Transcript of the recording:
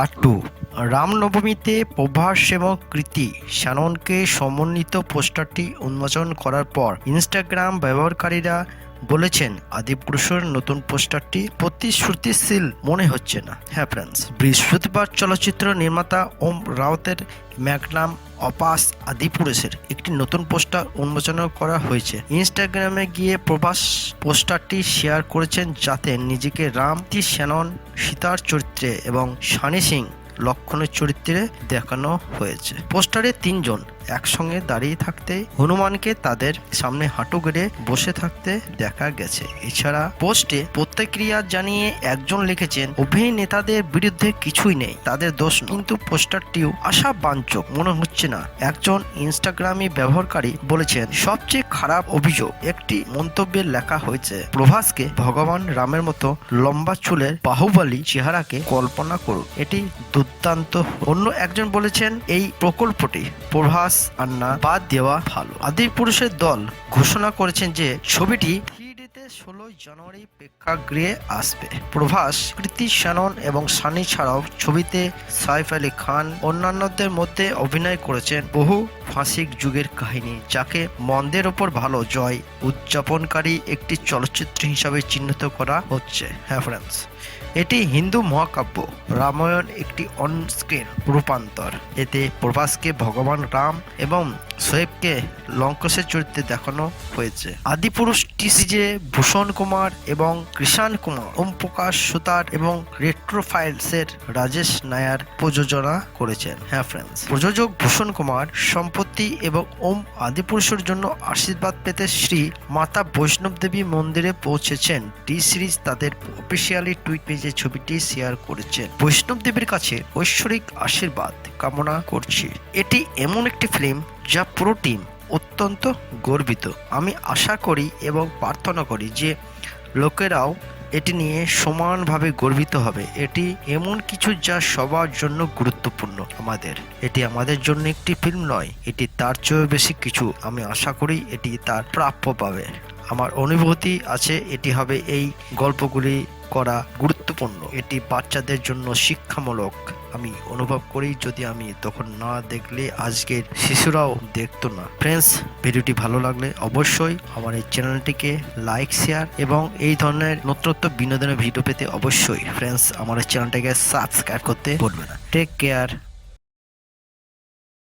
Part 2। রামনবমীতে Prabhas এবং কৃতি শ্যাননকে সমন্বিত পোস্টারটি উন্মোচন করার পর ইনস্টাগ্রাম ব্যবহারকারীরা বলেছেন আদিপুরুষের নতুন পোস্টারটি প্রতিশ্রুতিশীল মনে হচ্ছে না। হ্যাঁ ফ্রেন্ডস, বৃহস্পতিবার চলচ্চিত্র নির্মাতা ওম রাউতের ম্যাগনাম অপাস আদিপুরুষের একটি নতুন পোস্টার উন্মোচন করা হয়েছে। ইনস্টাগ্রামে গিয়ে প্রভাস পোস্টারটি শেয়ার করেছেন, যাতে নিজেকে রাম, শ্যানন, সীতার চরিত্রে এবং শানি সিং লক্ষণের চরিত্রে দেখানো হয়েছে। পোস্টারে তিনজন একসঙ্গে দাঁড়িয়ে থাকতে, হনুমানকে তাদের সামনে হাঁটু গেড়ে বসে থাকতে দেখা গেছে। এছাড়া পোস্টে প্রতিক্রিয়া জানিয়ে একজন লিখেছেন, অভিনেতাদের বিরুদ্ধে কিছুই নেই, তাদের দোষ নয়। কিন্তু পোস্টারটিও আশাব্যঞ্জক মনে হচ্ছে না। একজন ইনস্টাগ্রামে ব্যবহারকারী বলেছেন, সবচেয়ে খারাপ অভিযোগ। একটি মন্তব্যে লেখা হয়েছে, প্রভাসকে ভগবান রামের মতো লম্বা চুলের বাহুবলী চেহারাকে কল্পনা করুন, এটি দুর্দান্ত। অন্য একজন বলেছেন, এই প্রকল্পটি প্রভাস আর না বাদ দেওয়া ভালো। আদিপুরুষের দল ঘোষণা করেছেন যে ছবিটি 16 জানুয়ারি প্রেক্ষাগৃহে আসবে। প্রভাস, কৃতি শ্যানন এবং সানি ছাড়াও ছবিতে সাইফ আলী খান অন্যান্যদের মধ্যে অভিনয় করেছেন। বহু ফাঁসিক যুগের কাহিনী, যাকে মন্দের ওপর ভালো জয় উদযাপনকারী একটি চলচ্চিত্র হিসাবে চিহ্নিত করা হচ্ছে। হ্যাঁ ফ্রেন্ডস, এটি হিন্দু মহাকাব্য রামায়ণ একটি অনস্ক্রিন রূপান্তর। এতে প্রভাসকে ভগবান রাম এবং শোয়েবকে লঙ্কেশের চরিত্রে দেখানো হয়েছে। আদিপুরুষ টিসিজে ভূষণ কুমার এবং কৃষাণ কুমার, ওম প্রকাশ সুতার এবং রেট্রো ফাইলসের রাজেশ নায়ার প্রযোজনা করেছেন। হ্যাঁ ফ্রেন্ডস, প্রযোজক ভূষণ কুমার সম্পত্তি এবং ওম আদিপুরুষের জন্য আশীর্বাদ পেতে শ্রী মাতা বৈষ্ণব দেবী মন্দিরে পৌঁছেছেন। টি সিরিজ তাদের অফিসিয়ালি টুইট পেজে ছবিটি শেয়ার করেছেন। বৈষ্ণব দেবীর কাছে ঐশ্বরিক আশীর্বাদ কামনা করছি। এটি এমন একটি ফিল্ম যা পুরো টিম অত্যন্ত গর্বিত। আমি আশা করি এবং প্রার্থনা করি যে লোকেরাও এটি নিয়ে সমানভাবে গর্বিত হবে। এটি এমন কিছু যা সবার জন্য গুরুত্বপূর্ণ। এটি আমাদের জন্য একটি ফিল্ম নয়, এটি তার চেয়েও বেশি কিছু। আমি আশা করি এটি তার প্রাপ্য পাবে। আমার অনুভূতি আছে এটি হবে এই গল্পগুলি করা গুরুত্বপূর্ণ। এটি বাচ্চাদের জন্য শিক্ষামূলক। আমি অনুভব করি, যদি আমি তখন না দেখলে আজকের শিশুরাও দেখতো না। ফ্রেন্ডস, ভিডিওটি ভালো লাগলে অবশ্যই আমার এই চ্যানেলটিকে লাইক, শেয়ার এবং এই ধরনের নতুনত্ব বিনোদনের ভিডিও পেতে অবশ্যই ফ্রেন্ডস আমার এই চ্যানেলটাকে সাবস্ক্রাইব করতে ভুলবেন না। Take care.